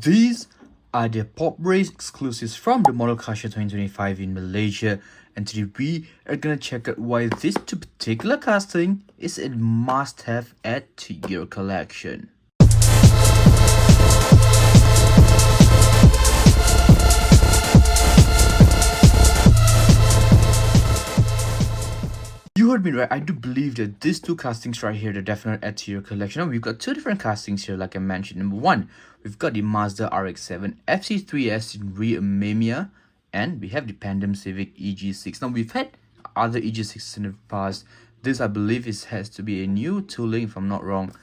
These are the PopRace exclusives from the Model Car Show 2025 in Malaysia, and today we are gonna check out why this particular casting is a must-have add to your collection. You heard me right, I do believe that these two castings right here, the definite add to your collection. Now, we've got two different castings here, like I mentioned. Number one, we've got the Mazda RX7 FC3S in Re-Amemiya, and we have the Pandem Civic EG6. Now, we've had other EG6s in the past. This, I believe, has to be a new tooling, if I'm not wrong.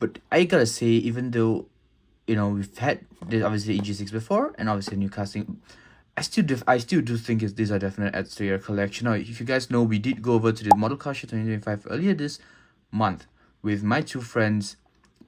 But I gotta say, even though, you know, we've had this, obviously, EG6 before, and obviously a new casting, I still do think these are definite adds to your collection. Now, if you guys know, we did go over to the Model Car Show 2025 earlier this month with my two friends,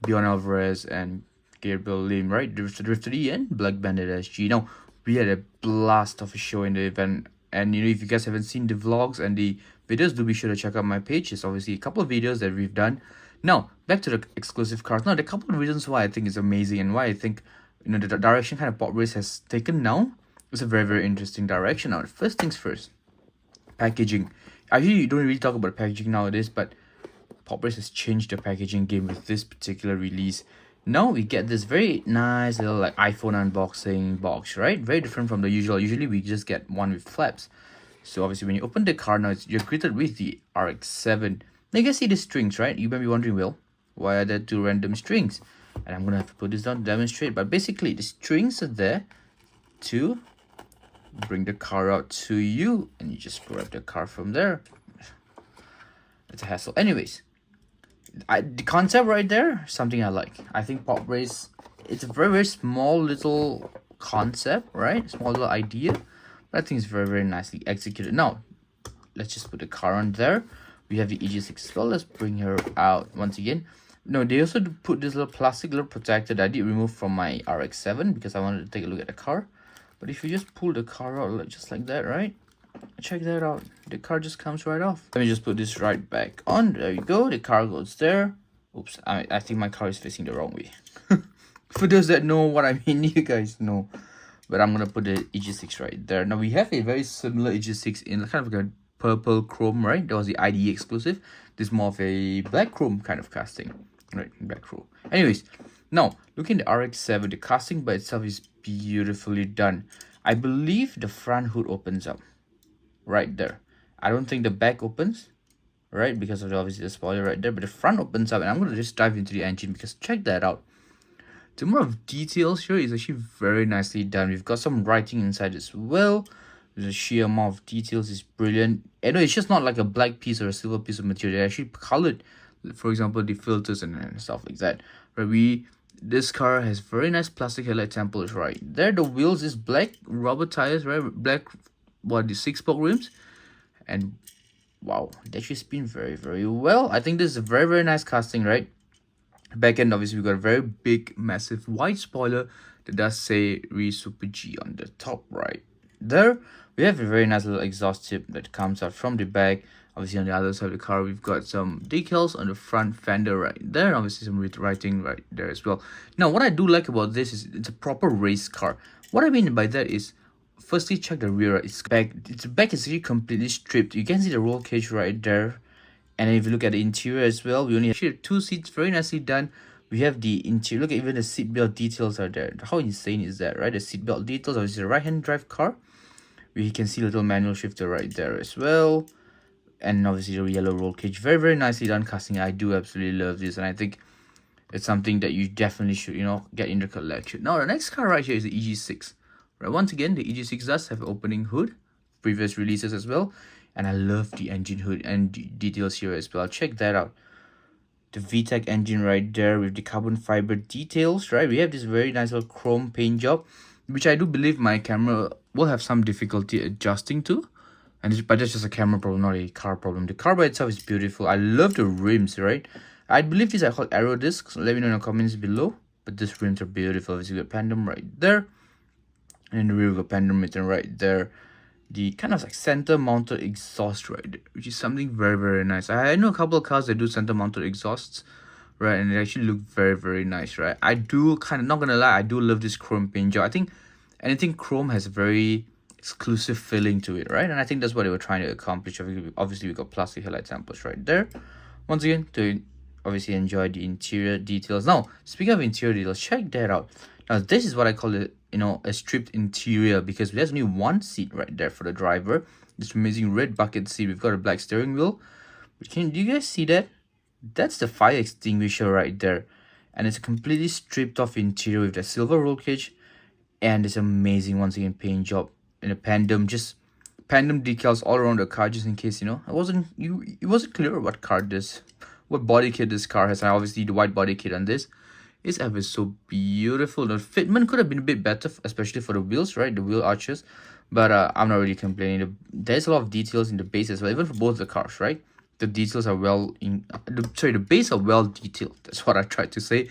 Bjorn Alvarez and Gabriel Lim, right? Drifter and Black Bandit SG. Now, we had a blast of a show in the event. And, you know, if you guys haven't seen the vlogs and the videos, do be sure to check out my page. It's obviously a couple of videos that we've done. Now, back to the exclusive cars. Now, there are a couple of reasons why I think it's amazing and why I think, you know, the direction kind of PopRace has taken now. It's a very, very interesting direction. Now, first things first, packaging. Actually, you don't really talk about packaging nowadays, but PopRace has changed the packaging game with this particular release. Now we get this very nice little like iPhone unboxing box, right? Very different from the usual. Usually we just get one with flaps. So obviously when you open the car now, you're greeted with the RX7. Now you can see the strings, right? You might be wondering, well, why are there two random strings? And I'm gonna have to put this down to demonstrate. But basically the strings are there to bring the car out to you, and you just grab the car from there. It's a hassle. Anyways, the concept right there, something I like. I think PopRace, it's a very, very small little concept, right? Small little idea, but I think it's very, very nicely executed. Now, let's just put the car on there. We have the EG6 as well. Let's bring her out once again. No, they also put this little plastic little protector that I did remove from my RX7 because I wanted to take a look at the car. But if you just pull the car out just like that, right? Check that out. The car just comes right off. Let me just put this right back on. There you go. The car goes there. Oops, I think my car is facing the wrong way. For those that know what I mean, you guys know. But I'm going to put the EG6 right there. Now, we have a very similar EG6 in kind of like a purple chrome, right? That was the IDE exclusive. This is more of a black chrome kind of casting. Right, black chrome. Anyways, now, looking at the RX7, the casting by itself is beautifully done. I believe the front hood opens up right there. I don't think the back opens, right? Because of obviously the spoiler right there. But the front opens up, and I'm going to just dive into the engine because check that out. The number of details here is actually very nicely done. We've got some writing inside as well. The sheer amount of details is brilliant. And no, it's just not like a black piece or a silver piece of material. They actually colored, for example, the filters and stuff like that. Right? This car has very nice plastic headlight temples right there. The wheels is black rubber tires, right? Black, what, the 6-spoke rims. And wow, they actually spin very, very well. I think this is a very, very nice casting, right? Back end, obviously, we've got a very big, massive white spoiler that does say Re Super G on the top right there. We have a very nice little exhaust tip that comes out from the back. Obviously, on the other side of the car, we've got some decals on the front fender right there. Obviously, some writing right there as well. Now, what I do like about this is it's a proper race car. What I mean by that is, firstly, check the rear. Its back is actually completely stripped. You can see the roll cage right there. And then if you look at the interior as well, we only have 2 seats, very nicely done. We have the interior. Look at even the seatbelt details are there. How insane is that, right? The seatbelt details. Obviously, a right-hand drive car. We can see a little manual shifter right there as well. And obviously the yellow roll cage, very, very nicely done casting. I do absolutely love this, and I think it's something that you definitely should, you know, get in the collection. Now, the next car right here is the EG6. Right, once again, the EG6 does have an opening hood, previous releases as well, and I love the engine hood and details here as well. Check that out. The VTEC engine right there with the carbon fiber details, right? We have this very nice little chrome paint job, which I do believe my camera will have some difficulty adjusting to. But that's just a camera problem, not a car problem. The car by itself is beautiful. I love the rims, right? I believe these are called aero discs. Let me know in the comments below. But these rims are beautiful. Obviously, we got Pandem right there. And in the rear, we got Pandem written right there. The kind of like center mounted exhaust right there, which is something very, very nice. I know a couple of cars that do center mounted exhausts, right? And it actually looked very, very nice, right? I do kind of, not gonna lie, I do love this chrome paint job. I think anything chrome has a very exclusive feeling to it, right? And I think that's what they were trying to accomplish. Obviously we got plastic headlight samples right there. Once again, to obviously enjoy the interior details. Now, speaking of interior details, check that out. Now, this is what I call it, you know, a stripped interior, because there's only one seat right there for the driver. This amazing red bucket seat. We've got a black steering wheel. But do you guys see that? That's the fire extinguisher right there. And it's a completely stripped off interior with the silver roll cage and this amazing, once again, paint job in a Pandem, just Pandem decals all around the car, just in case, you know, it wasn't clear what body kit this car has. And obviously the white body kit on this is ever so beautiful. The fitment could have been a bit better, especially for the wheels, right? The wheel arches. But I'm not really complaining. There's a lot of details in the base as well, even for both the cars, right? The details are the base are well detailed. That's what I tried to say.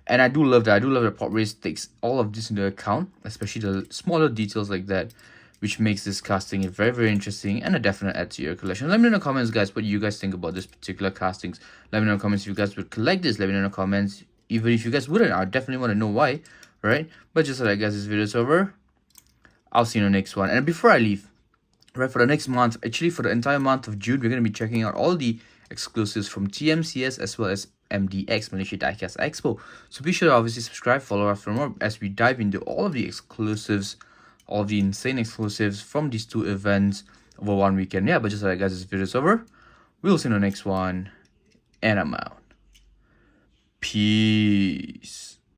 And I do love that. I do love that PopRace takes all of this into account, especially the smaller details like that, which makes this casting very, very interesting and a definite add to your collection. Let me know in the comments, guys, what you guys think about this particular castings. Let me know in the comments if you guys would collect this. Let me know in the comments. Even if you guys wouldn't, I definitely want to know why, right? But just like, guys, this video is over. I'll see you in the next one. And before I leave, right, for the next month, actually for the entire month of June, we're going to be checking out all the exclusives from TMCS as well as MDX, Malaysia Diecast Expo. So be sure to obviously subscribe, follow us for more as we dive into all of the exclusives, all of the insane exclusives from these two events over one weekend. Yeah, but just like, guys, this video is over. We'll see you in the next one, and I'm out. Peace.